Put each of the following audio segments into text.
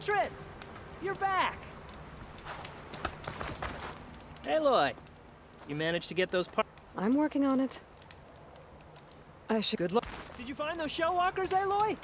Huntress! You're back! Aloy, you managed to get those parts? I'm working on it. I should... Good luck. Did you find those shell walkers, Aloy?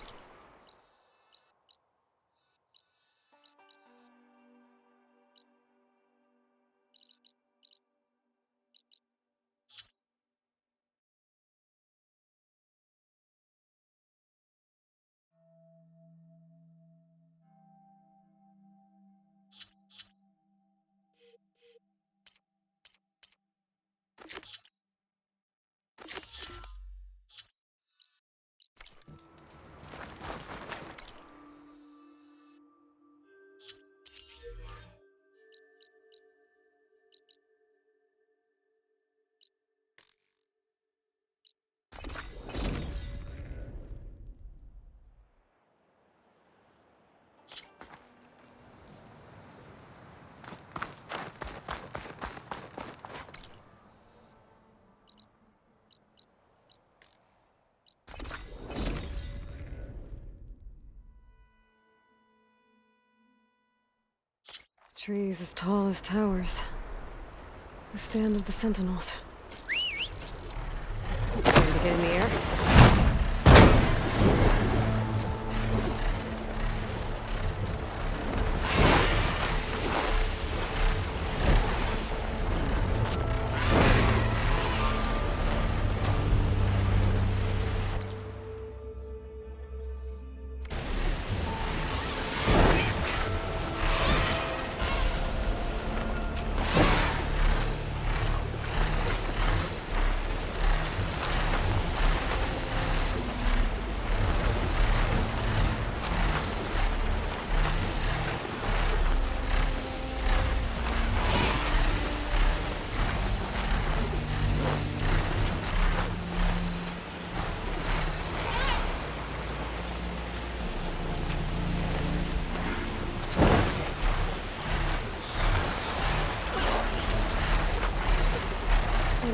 Trees as tall as towers. The stand of the sentinels. Time to get in the air.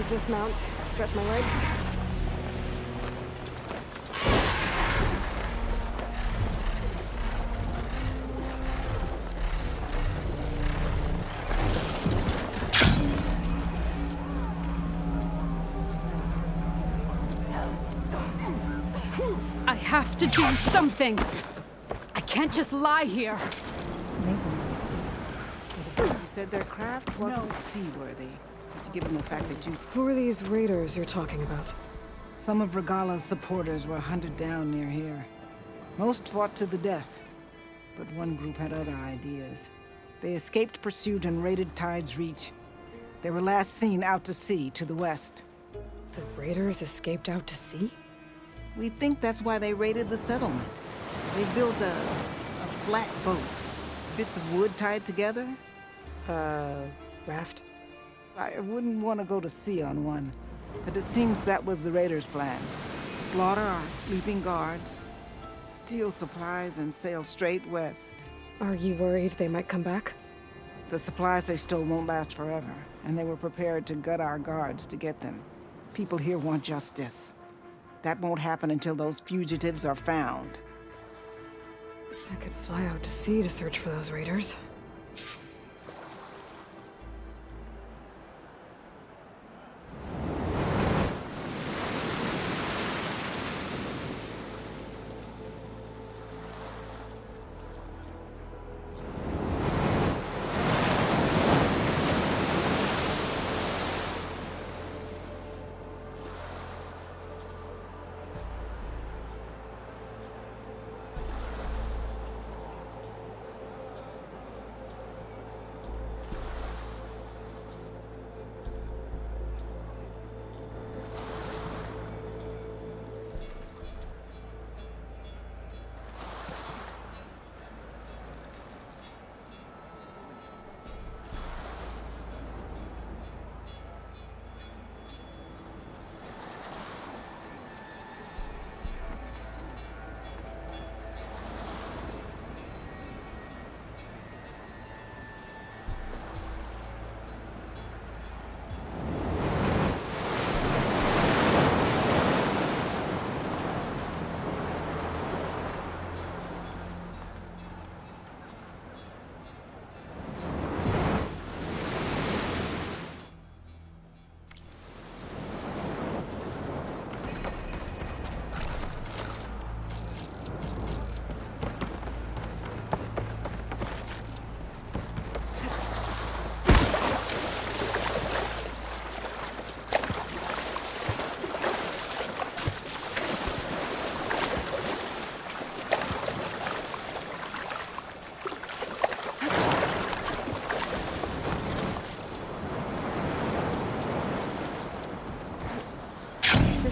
Dismount, stretch my legs. I have to do something! I can't just lie here! You said their craft wasn't seaworthy. Given the fact that you... Who are these raiders you're talking about? Some of Regala's supporters were hunted down near here. Most fought to the death, but one group had other ideas. They escaped pursuit and raided Tide's Reach. They were last seen out to sea, to the west. The raiders escaped out to sea? We think that's why they raided the settlement. They built a flat boat. Bits of wood tied together. Raft? I wouldn't want to go to sea on one, but it seems that was the raiders' plan. Slaughter our sleeping guards, steal supplies, and sail straight west. Are you worried they might come back? The supplies they stole won't last forever, and they were prepared to gut our guards to get them. People here want justice. That won't happen until those fugitives are found. I could fly out to sea to search for those raiders.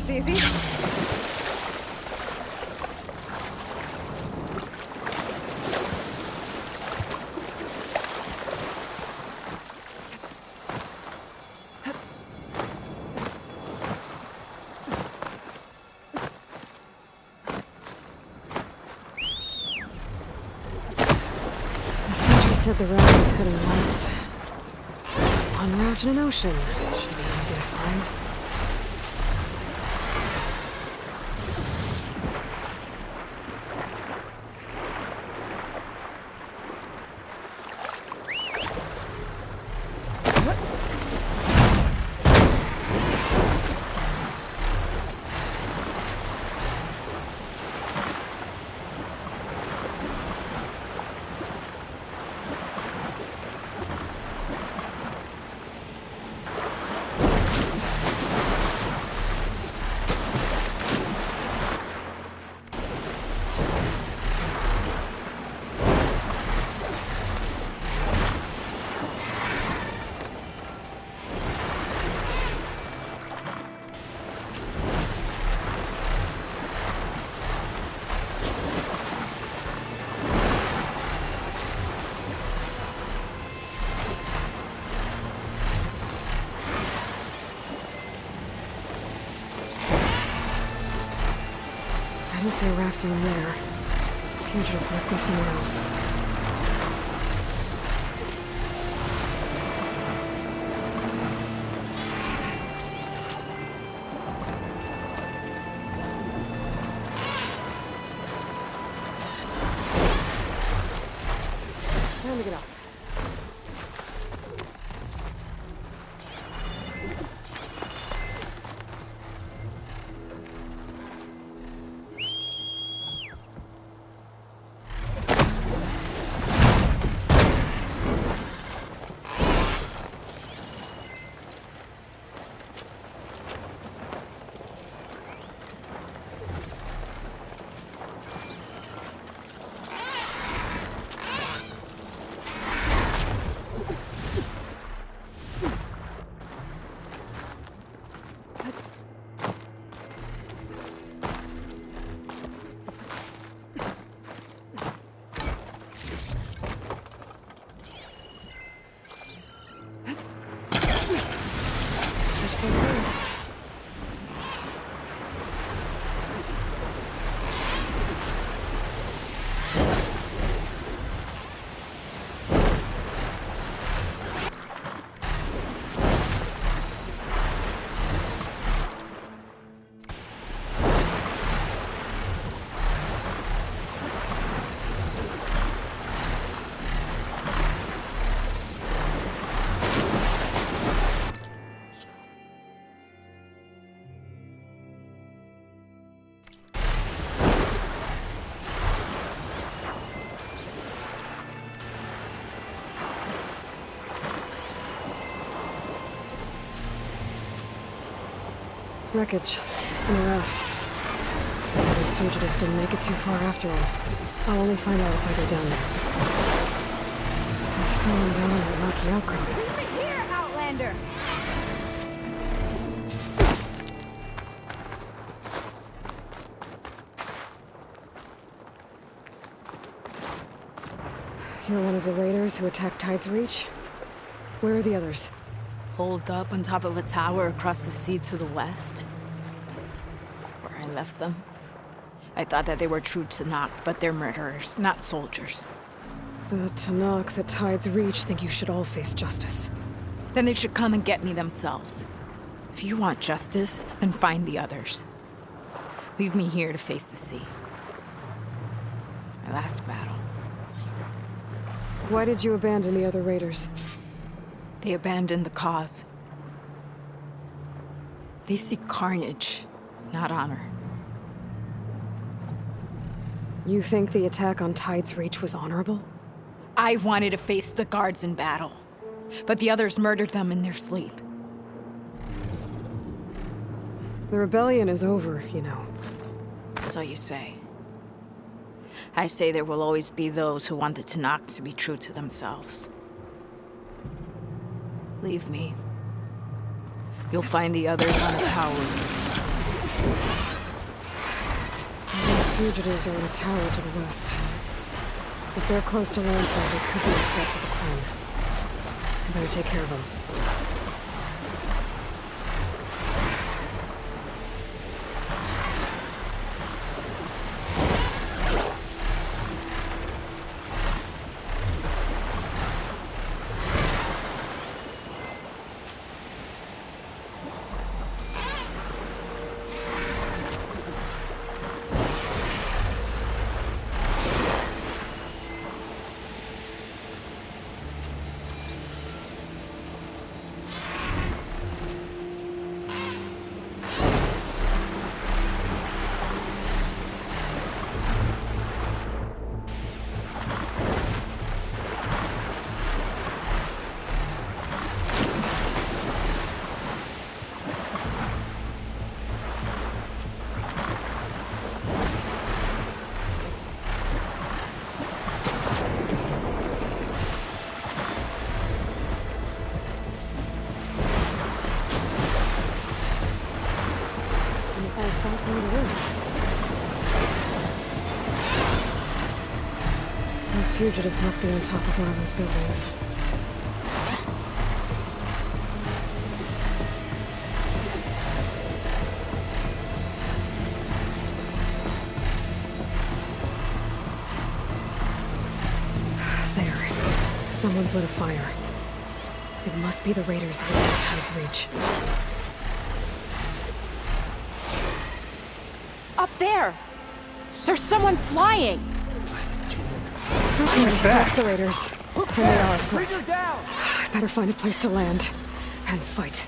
this easy. The sentry said the route was heading west. One route in an ocean. Should be easy to find. I didn't see a rafting in there. Fugitives must be somewhere else. Time to get up. Wreckage. And a raft. These fugitives didn't make it too far after all. I'll only find out if I go down there. There's someone down in that rocky outcrop. Over here, Outlander! You're one of the raiders who attacked Tide's Reach? Where are the others? Holed up on top of a tower across the sea to the west. Where I left them. I thought that they were true Tanakh, but they're murderers, not soldiers. The Tanakh, the Tide's Reach, think you should all face justice. Then they should come and get me themselves. If you want justice, then find the others. Leave me here to face the sea. My last battle. Why did you abandon the other raiders? They abandoned the cause. They seek carnage, not honor. You think the attack on Tide's Reach was honorable? I wanted to face the guards in battle, but the others murdered them in their sleep. The rebellion is over, you know. So you say. I say there will always be those who want the Tanakh to be true to themselves. Leave me. You'll find the others on a tower. So these fugitives are in a tower to the west. If they're close to landfall, they could be a threat to the Queen. I better take care of them. Those fugitives must be on top of one of those buildings. There. Someone's lit a fire. It must be the raiders of Attack Tide's Reach. Up there! There's someone flying! That's the raiders. And they are a threat. I better find a place to land. And fight.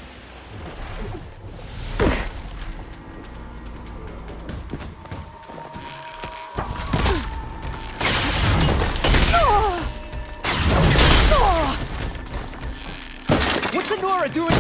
What's Nora doing?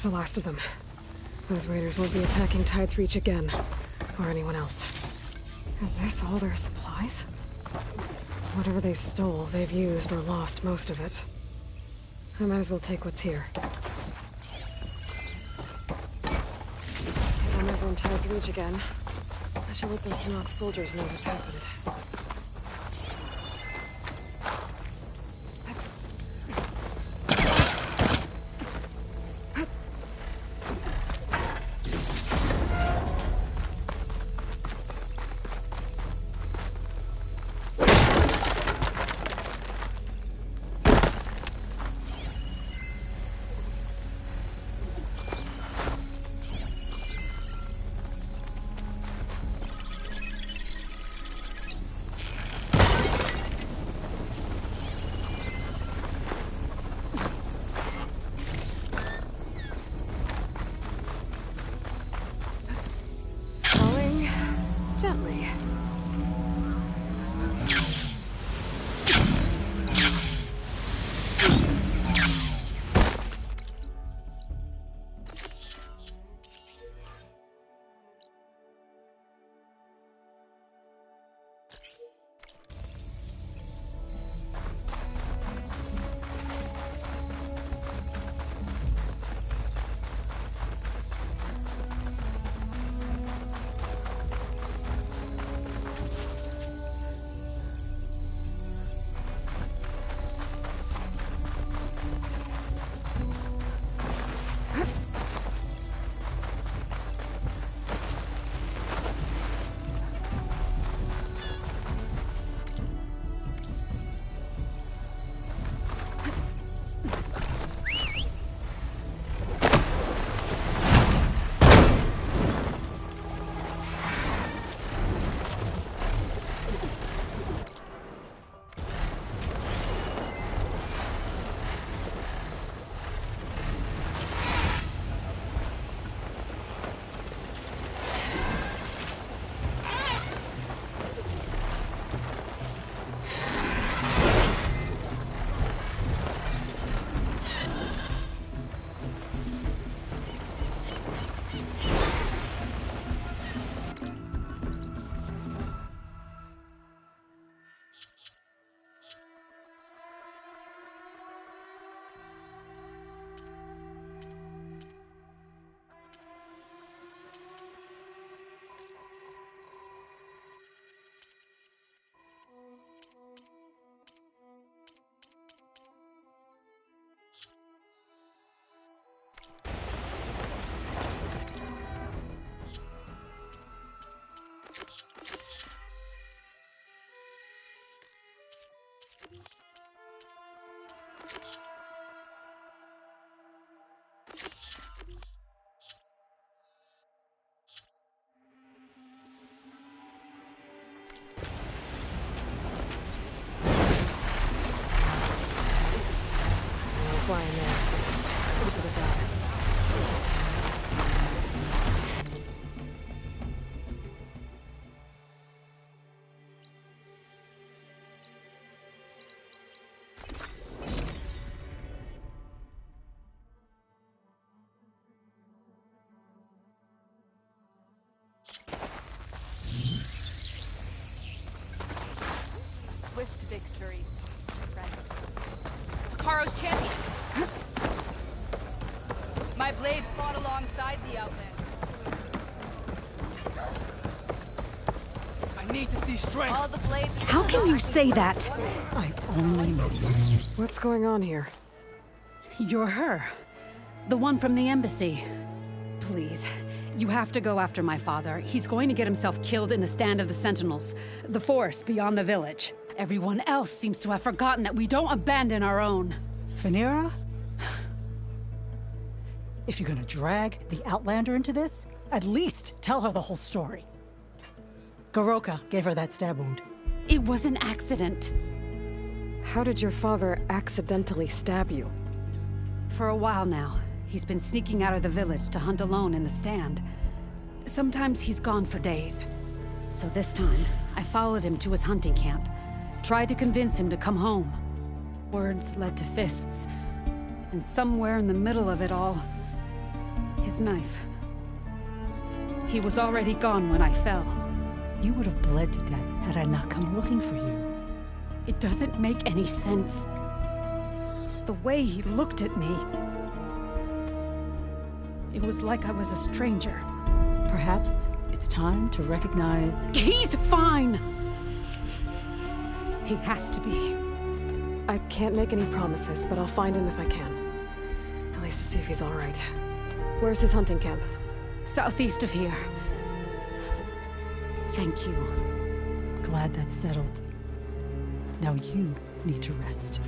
The last of them. Those raiders won't be attacking Tide's Reach again. Or anyone else. Is this all their supplies? Whatever they stole, they've used or lost most of it. I might as well take what's here. If I'm ever in Tide's Reach again, I shall let those Tanath soldiers know what's happened. Gently. fly in there. Look at that. Swift victory, friend. Karo's champion. My blades fought alongside the Outland. I need to see strength. All the blades. How can you say that? I only miss. What's going on here? You're her. The one from the embassy. Please, you have to go after my father. He's going to get himself killed in the stand of the Sentinels. The forest beyond the village. Everyone else seems to have forgotten that we don't abandon our own. Phaneira? If you're gonna drag the Outlander into this, at least tell her the whole story. Goroka gave her that stab wound. It was an accident. How did your father accidentally stab you? For a while now, he's been sneaking out of the village to hunt alone in the stand. Sometimes he's gone for days. So this time, I followed him to his hunting camp. Tried to convince him to come home. Words led to fists. And somewhere in the middle of it all, his knife. He was already gone when I fell. You would have bled to death had I not come looking for you. It doesn't make any sense. The way he looked at me. It was like I was a stranger. Perhaps it's time to recognize... He's fine! He has to be. I can't make any promises, but I'll find him if I can. At least to see if he's all right. Where's his hunting camp? Southeast of here. Thank you. Glad that's settled. Now you need to rest.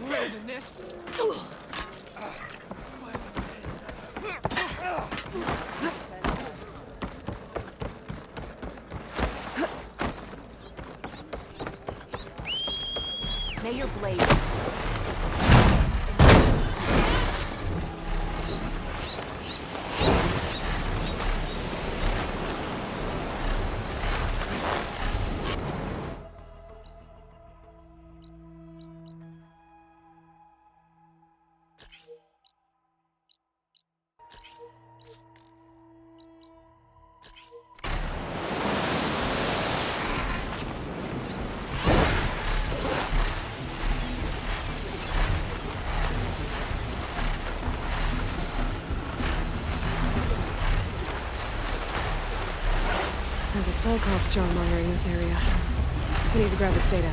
Better than this. May your blade. There's a Cyclops strongmonger in this area. I need to grab its data.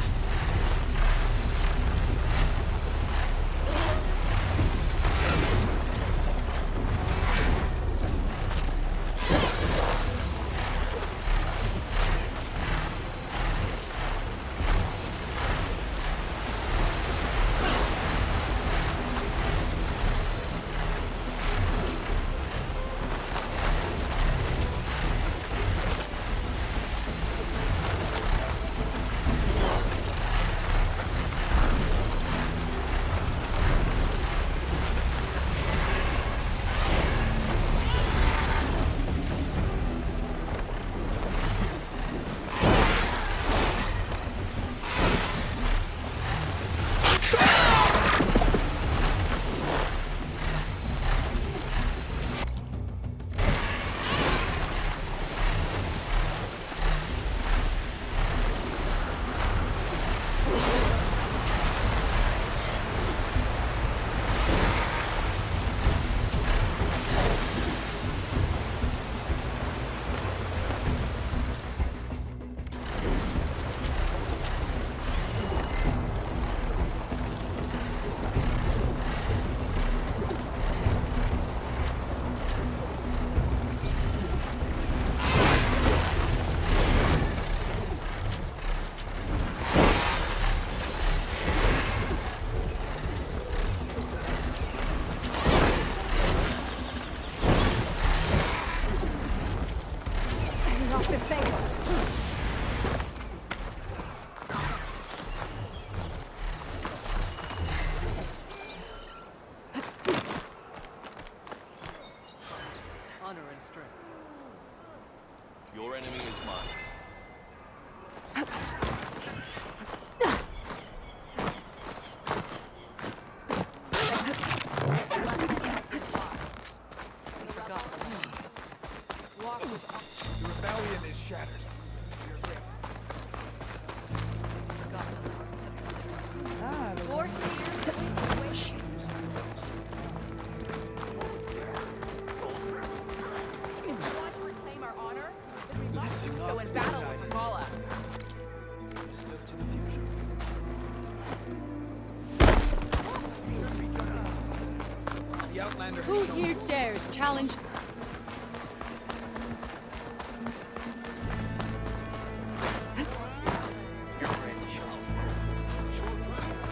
Outlander has Who shown here dares challenge?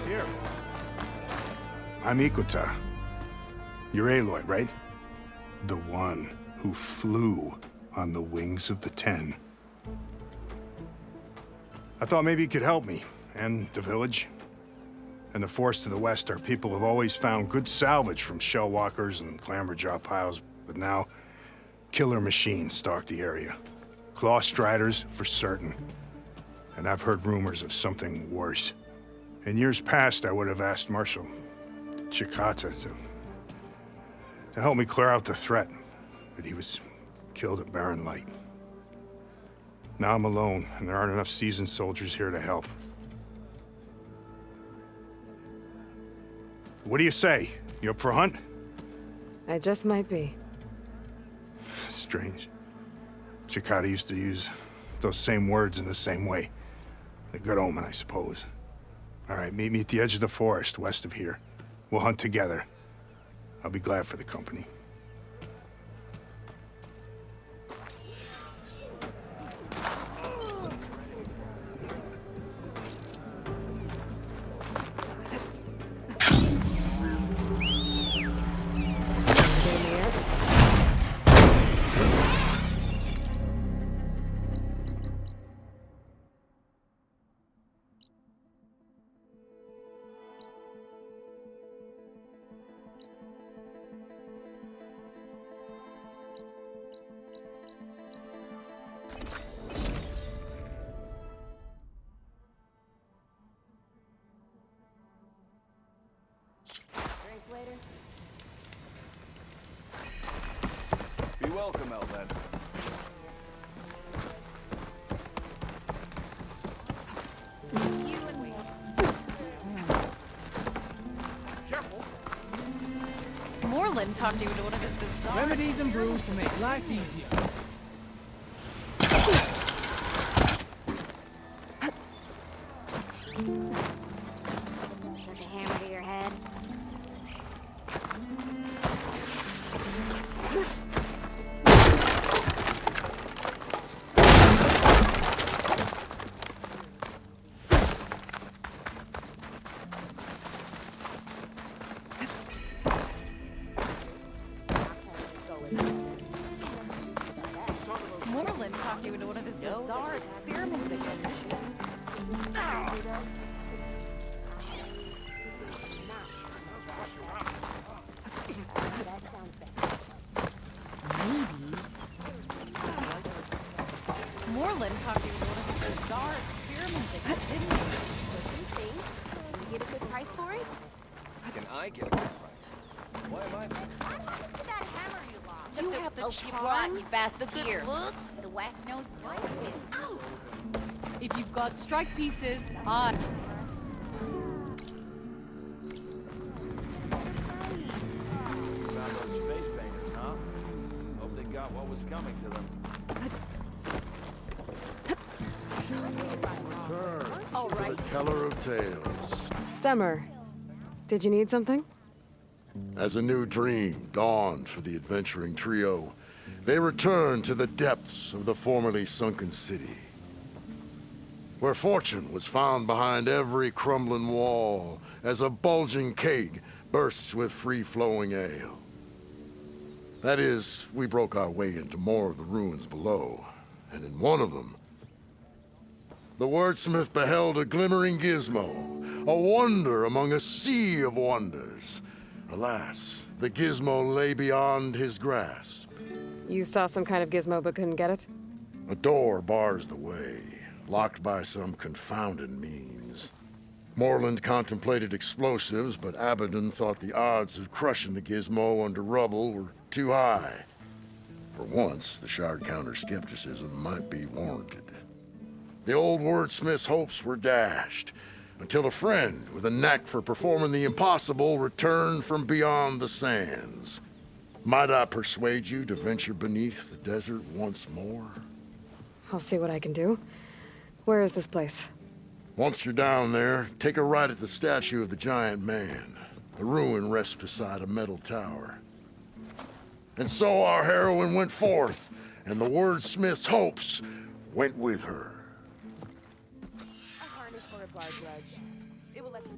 here. I'm Ikuta. You're Aloy, right? The one who flew on the wings of the Ten. I thought maybe you could help me, and the village. And the forest to the west, our people have always found good salvage from shell walkers and clamberjaw piles, but now killer machines stalk the area. Claw striders for certain. And I've heard rumors of something worse. In years past, I would have asked Marshal Chikata to help me clear out the threat, but he was killed at Barren Light. Now I'm alone, and there aren't enough seasoned soldiers here to help. What do you say? You up for a hunt? I just might be. Strange. Chikata used to use those same words in the same way. A good omen, I suppose. All right, meet me at the edge of the forest, west of here. We'll hunt together. I'll be glad for the company. Be welcome, Outlander. Moreland talked you into one of his bizarre... Remedies and brews to make life easier. Took a hammer to your head. Moreland talked you into one of his bizarre experiments again. Moreland talked you into one of his bizarre experiments again, didn't he? You get a good price for it? Can I get a good price? Why am I? What happened to that hammer you lost? You have the cheap charm, one, you bastard the good gear. looks, the West knows what. Ow! If you've got strike pieces, I... Found those space painters, huh? Hope they got what was coming to them. All right. Teller of tales. Stemmer, did you need something? As a new dream dawned for the adventuring trio, they returned to the depths of the formerly sunken city, where fortune was found behind every crumbling wall as a bulging keg bursts with free-flowing ale. That is, we broke our way into more of the ruins below, and in one of them, the wordsmith beheld a glimmering gizmo, a wonder among a sea of wonders. Alas, the gizmo lay beyond his grasp. You saw some kind of gizmo but couldn't get it? A door bars the way, locked by some confounded means. Moreland contemplated explosives, but Abaddon thought the odds of crushing the gizmo under rubble were too high. For once, the Shard counter-skepticism might be warranted. The old wordsmith's hopes were dashed, until a friend with a knack for performing the impossible returned from beyond the sands. Might I persuade you to venture beneath the desert once more? I'll see what I can do. Where is this place? Once you're down there, take a right at the statue of the giant man. The ruin rests beside a metal tower. And so our heroine went forth, and the wordsmith's hopes went with her. A harness for a bar grudge. It will let me...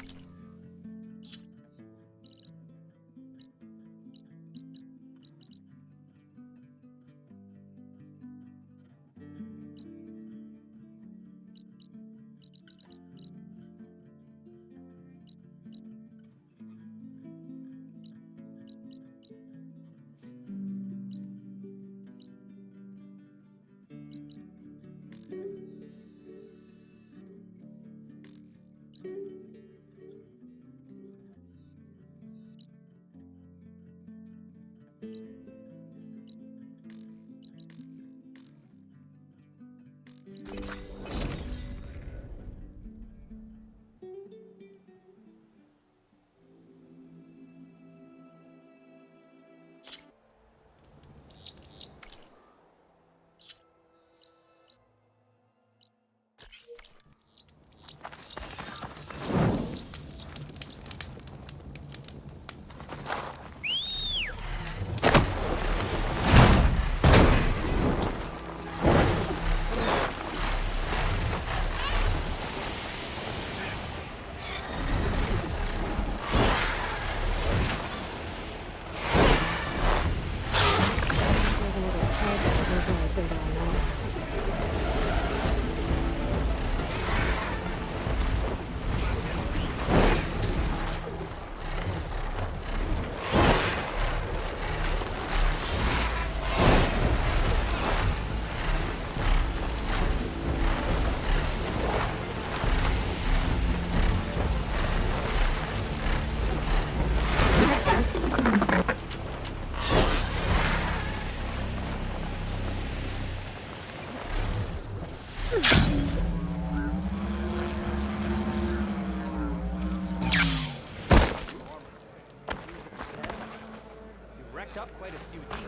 You've racked up quite a few deeds.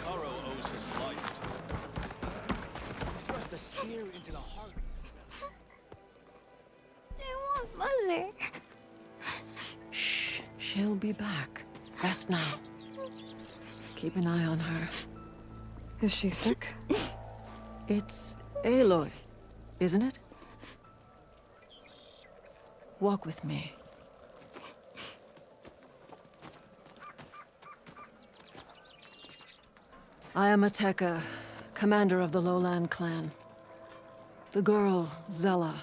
Caro owes his life. Just a spear into the heart. I want Mother. Shh. She'll be back. Rest now. Keep an eye on her. Is she sick? It's Aloy, isn't it? Walk with me. I am Atekka, commander of the Lowland clan. The girl, Zella,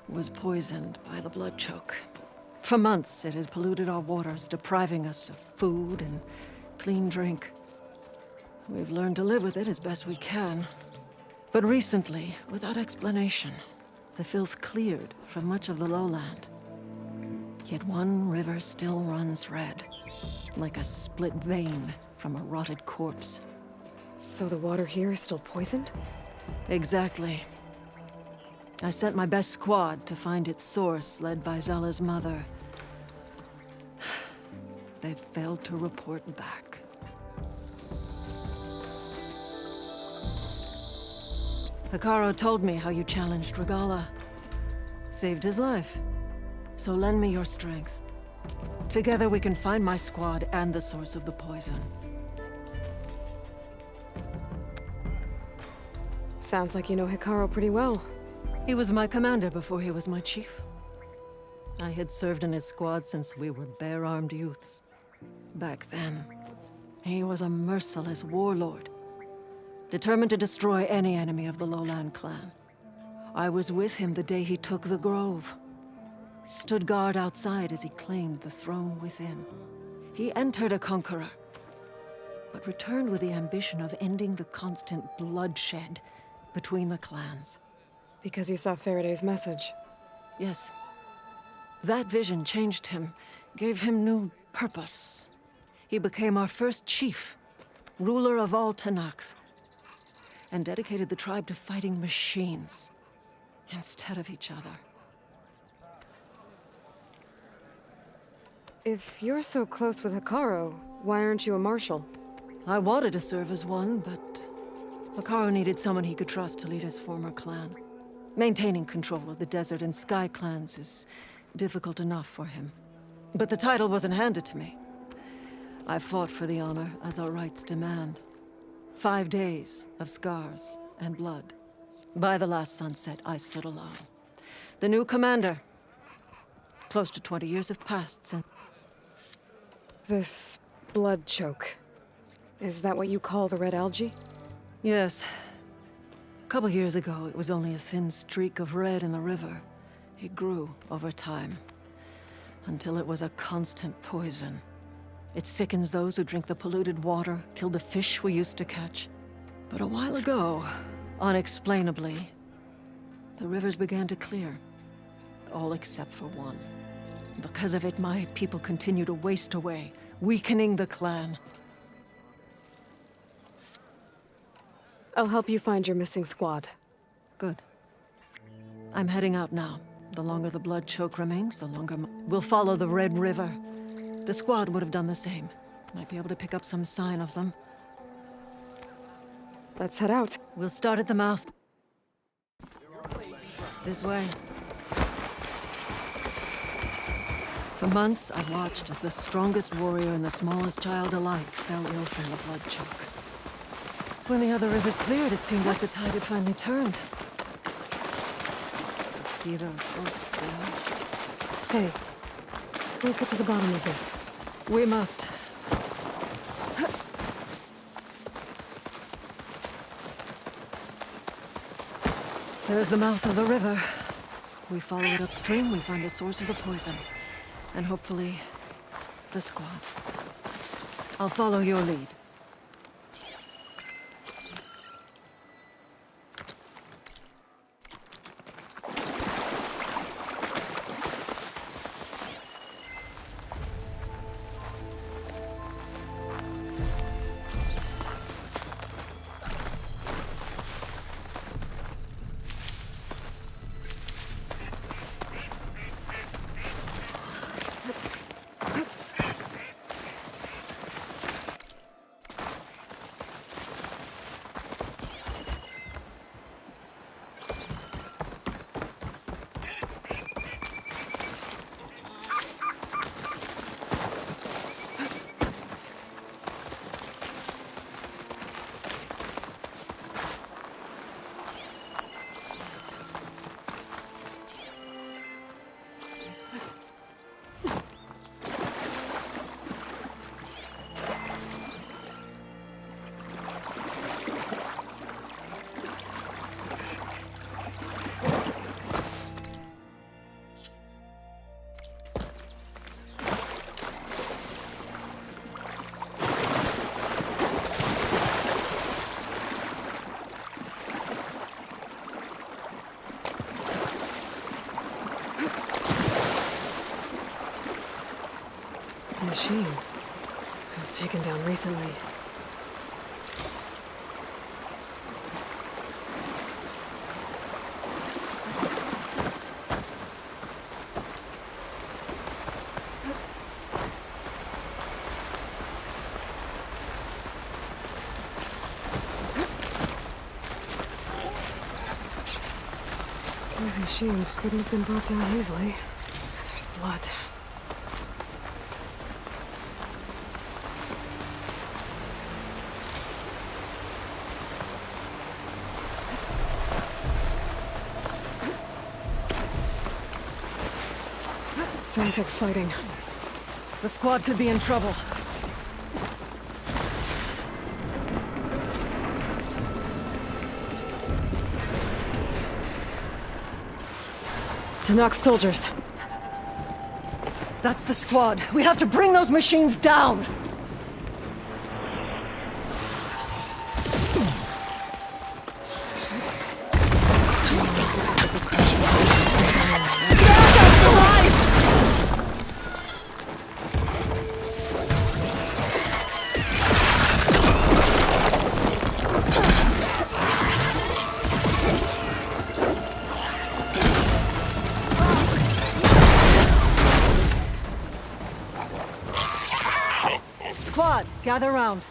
was poisoned by the blood choke. For months, it has polluted our waters, depriving us of food and clean drink. We've learned to live with it as best we can. But recently, without explanation, the filth cleared from much of the lowland. Yet one river still runs red, like a split vein from a rotted corpse. So the water here is still poisoned? Exactly. I sent my best squad to find its source, led by Zella's mother. They've failed to report back. Hikaru told me how you challenged Regala. Saved his life. So lend me your strength. Together we can find my squad and the source of the poison. Sounds like you know Hikaru pretty well. He was my commander before he was my chief. I had served in his squad since we were bare-armed youths. Back then, he was a merciless warlord, determined to destroy any enemy of the Lowland clan. I was with him the day he took the grove. Stood guard outside as he claimed the throne within. He entered a conqueror, but returned with the ambition of ending the constant bloodshed between the clans. Because you saw Faraday's message. Yes. That vision changed him, gave him new purpose. He became our first chief, ruler of all Tenakth, and dedicated the tribe to fighting machines instead of each other. If you're so close with Hikaru, why aren't you a marshal? I wanted to serve as one, but Hikaru needed someone he could trust to lead his former clan. Maintaining control of the desert and sky clans is difficult enough for him. But the title wasn't handed to me. I fought for the honor as our rights demand. 5 days of scars and blood. By the last sunset, I stood alone. The new commander. Close to 20 years have passed since... This blood choke. Is that what you call the red algae? Yes. A couple years ago, it was only a thin streak of red in the river. It grew over time, until it was a constant poison. It sickens those who drink the polluted water, killed the fish we used to catch. But a while ago, unexplainably, the rivers began to clear. All except for one. Because of it, my people continue to waste away, weakening the clan. I'll help you find your missing squad. Good. I'm heading out now. The longer the blood choke remains, the longer we'll follow the Red River. The squad would have done the same. Might be able to pick up some sign of them. Let's head out. We'll start at the mouth. This way. For months, I've watched as the strongest warrior and the smallest child alike fell ill from the blood choke. When the other rivers cleared, it seemed like the tide had finally turned. See those folks there? Hey, we'll get to the bottom of this. We must. There's the mouth of the river. We follow it upstream, we find the source of the poison. And hopefully, the squad. I'll follow your lead. Machine was taken down recently. Those machines couldn't have been brought down easily. There's blood. Sounds like fighting. The squad could be in trouble. To knock soldiers. That's the squad. We have to bring those machines down! Squad, gather round.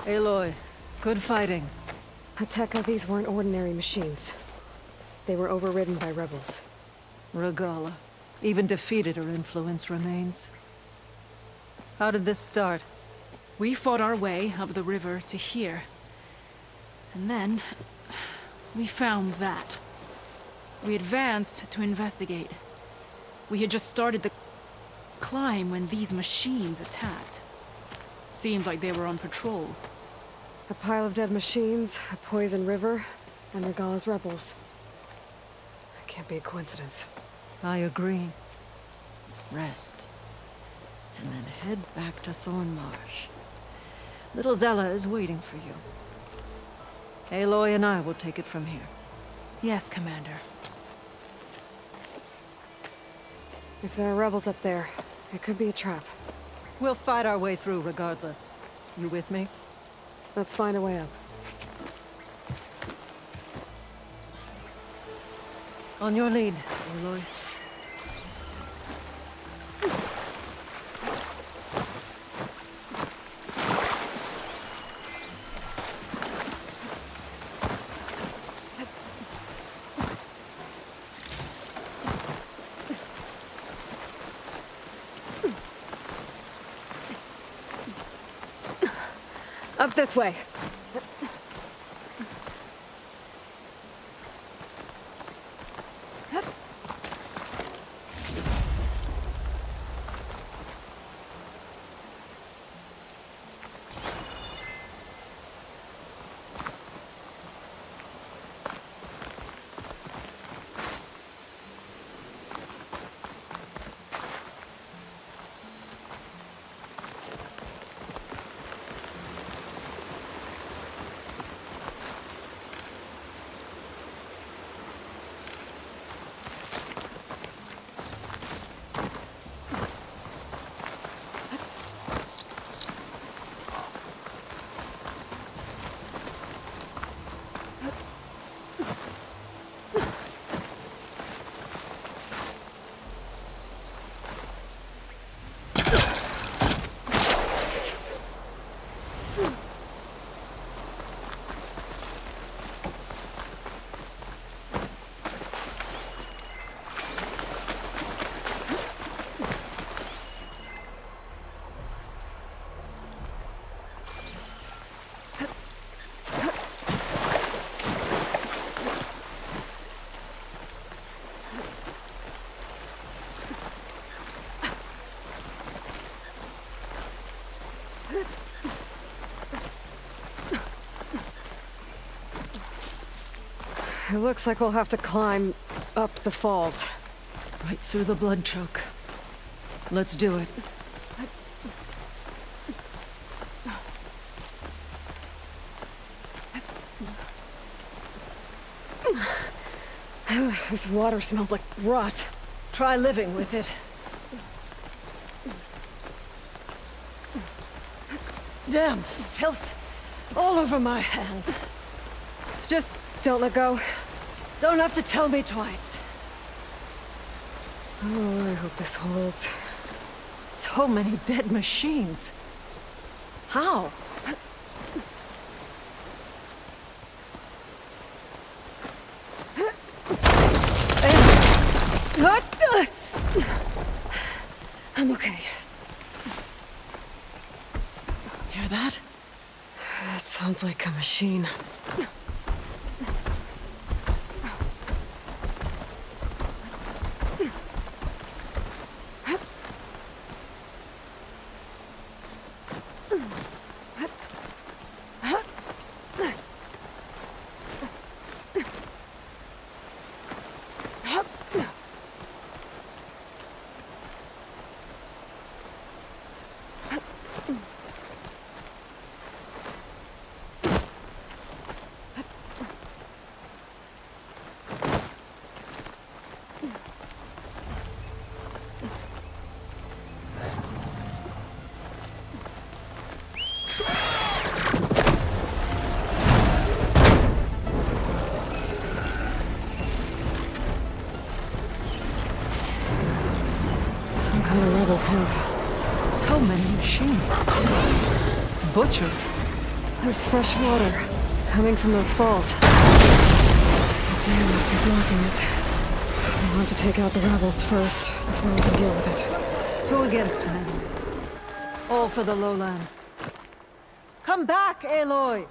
Aloy, good fighting. Atekka, these weren't ordinary machines. They were overridden by rebels. Regala. Even defeated, her influence remains. How did this start? We fought our way up the river to here. And then, we found that. We advanced to investigate. We had just started the climb when these machines attacked. Seemed like they were on patrol. A pile of dead machines, a poison river, and Regala's rebels. It can't be a coincidence. I agree. Rest. And then head back to Thornmarsh. Little Zella is waiting for you. Aloy and I will take it from here. Yes, Commander. If there are rebels up there, it could be a trap. We'll fight our way through regardless. You with me? Let's find a way up. On your lead, Aloy. Up this way. It looks like we'll have to climb up the falls. Right through the blood choke. Let's do it. This water smells like rot. Try living with it. Damn filth all over my hands. Just don't let go. Don't have to tell me twice. Oh, I hope this holds. So many dead machines. How? I'm okay. Hear that? That sounds like a machine. Kind of rebel camp. So many machines. Butchered. There's fresh water coming from those falls. The dam must be blocking it. We'll have to take out the rebels first before we can deal with it. 2 against men. All for the lowland. Come back, Aloy!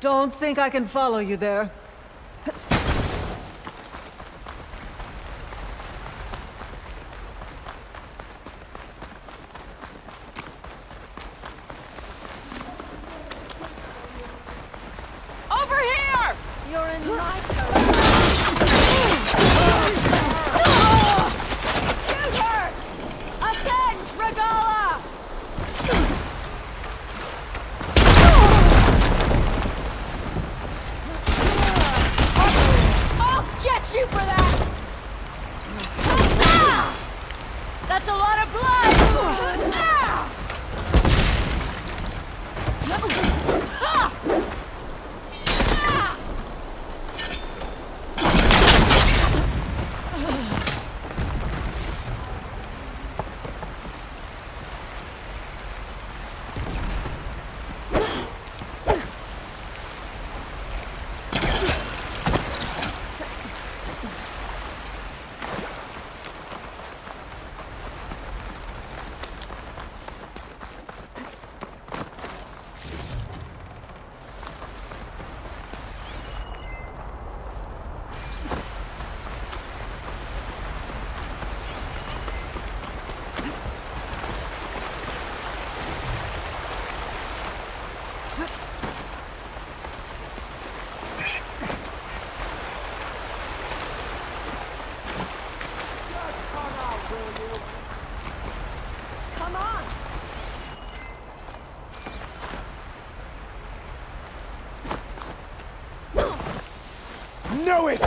Don't think I can follow you there. Over here! You're in my Shoot her! Avenge Regala! I'll get you for that! That's a lot of blood! Come on! No escape!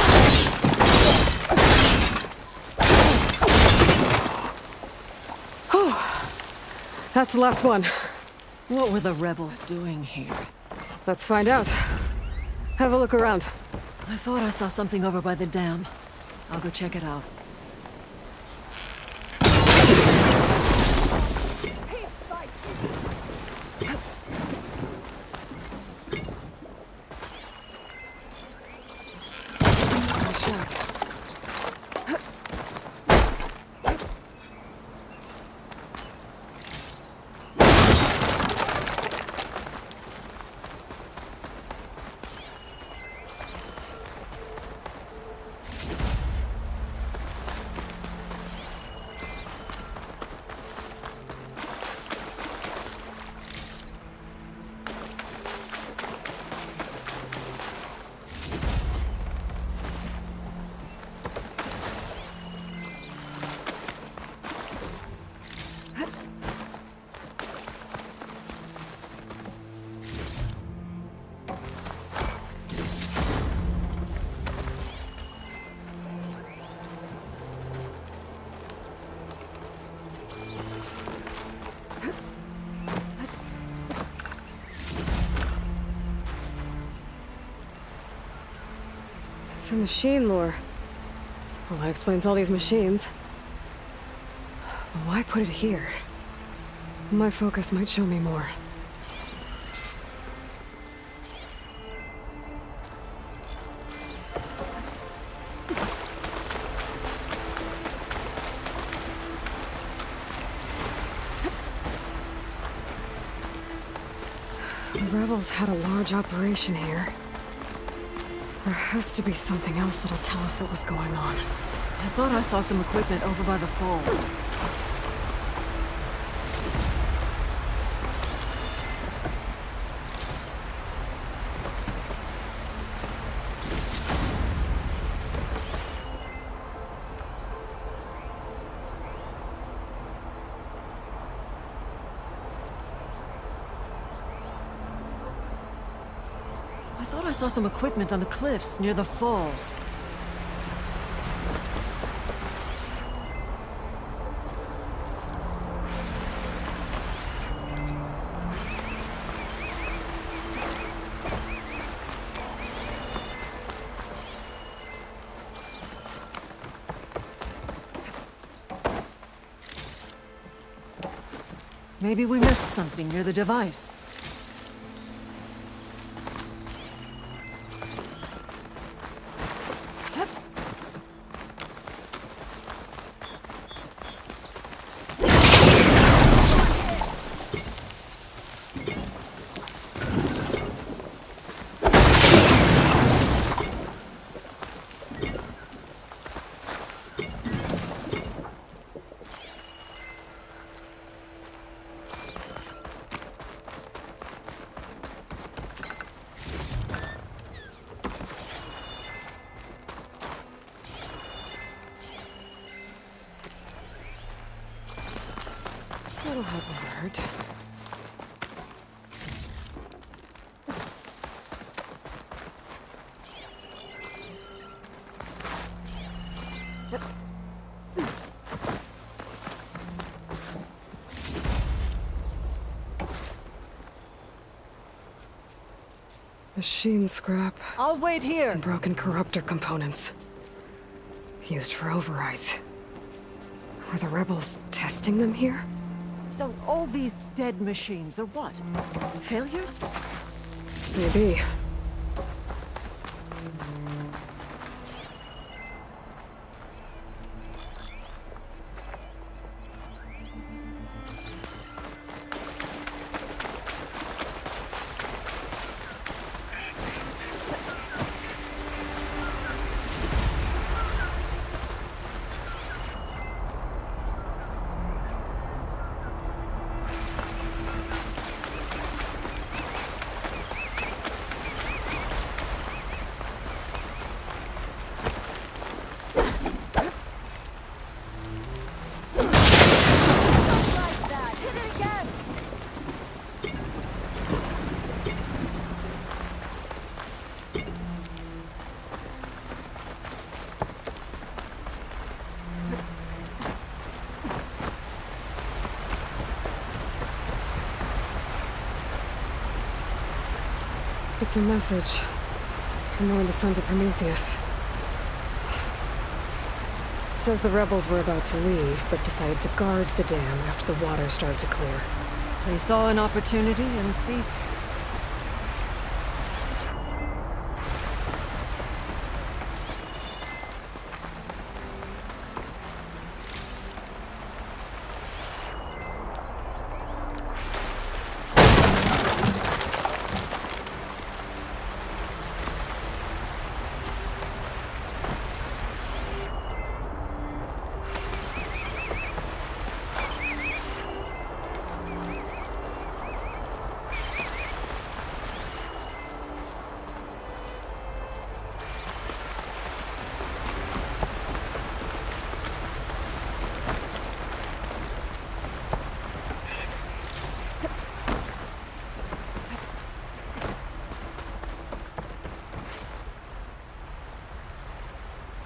That's the last one. What were the rebels doing here? Let's find out. Have a look around. I thought I saw something over by the dam. I'll go check it out. Some machine lore. Well, that explains all these machines. But why put it here? My focus might show me more. The rebels had a large operation here. There has to be something else that'll tell us what was going on. I thought I saw some equipment over by the falls. I thought I saw some equipment on the cliffs near the falls. Maybe we missed something near the device. That'll help never hurt. Machine scrap. I'll wait here. And broken corruptor components. Used for overrides. Were the rebels testing them here? So all these dead machines are what? Failures? Maybe. It's a message from one of the Sons of Prometheus. It says the rebels were about to leave, but decided to guard the dam after the water started to clear. They saw an opportunity and seized it.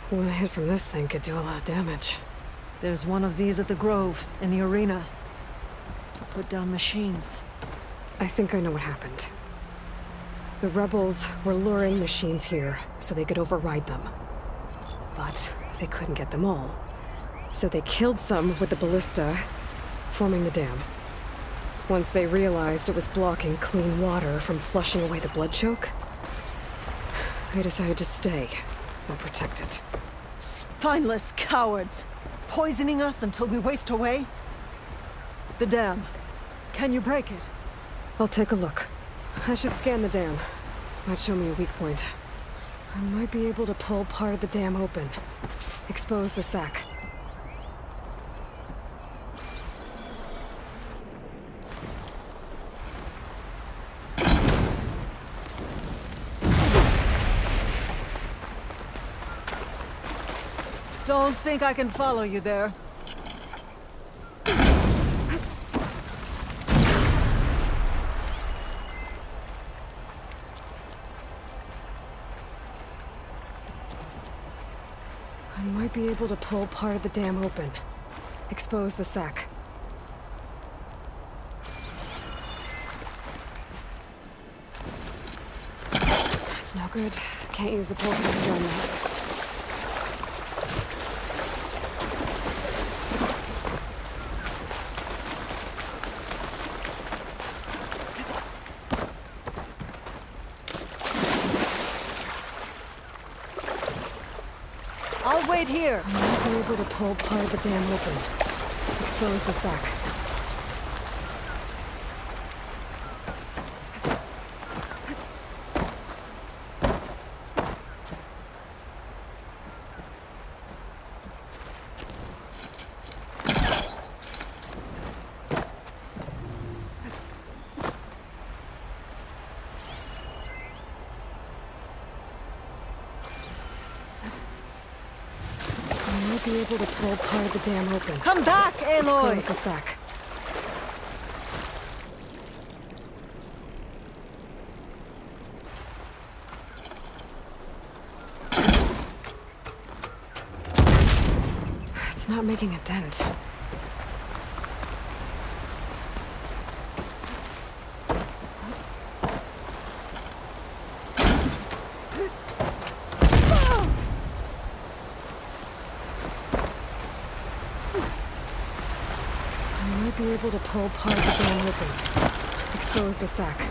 One hit from this thing could do a lot of damage. There's one of these at the Grove, in the arena. To put down machines. I think I know what happened. The rebels were luring machines here so they could override them. But they couldn't get them all. So they killed some with the ballista, forming the dam. Once they realized it was blocking clean water from flushing away the blood choke, they decided to stay and protect it. Spineless cowards! Poisoning us until we waste away? The dam. Can you break it? I'll take a look. I should scan the dam. Might show me a weak point. I might be able to pull part of the dam open. Expose the sack. Don't think I can follow you there. I might be able to pull part of the dam open. Expose the sack. That's no good. Can't use the pull caster on that. I'll wait here. I might be able to pull part of the dam open. Expose the sack. I might be able to pull part of the dam open. Come back, Aloy! Expose the sack. It's not making a dent. I might be able to pull part of the dam open. Expose the sack.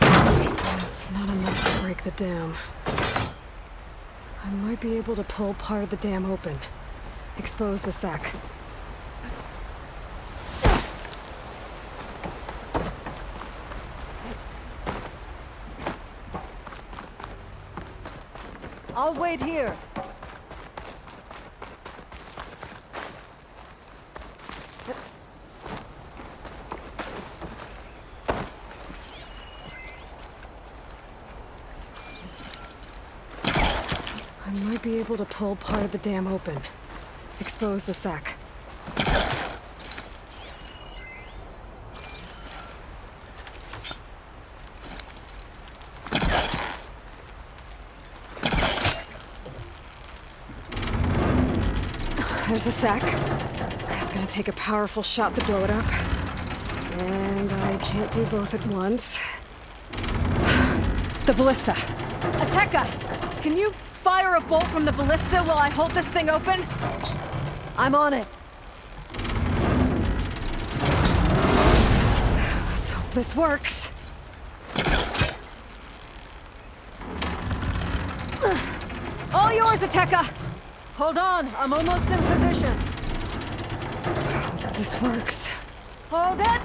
That's not enough to break the dam. I might be able to pull part of the dam open. Expose the sack. I'll wait here. I might be able to pull part of the dam open. Expose the sack. There's the sack. It's gonna take a powerful shot to blow it up. And I can't do both at once. The ballista. Atekka, can you fire a bolt from the ballista while I hold this thing open? I'm on it. Let's hope this works. All yours, Atekka! Hold on, I'm almost in position. This works. Hold it!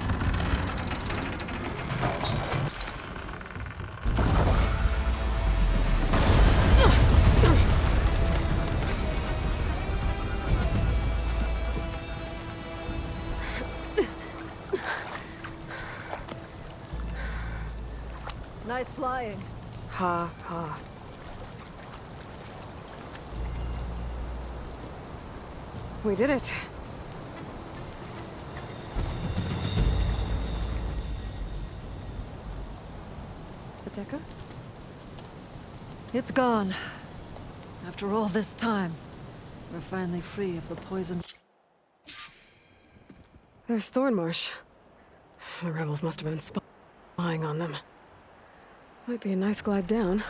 Nice flying. Ha ha. We did it. Atekka? It's gone. After all this time, we're finally free of the poison. There's Thornmarsh. The rebels must have been spying on them. Might be a nice glide down.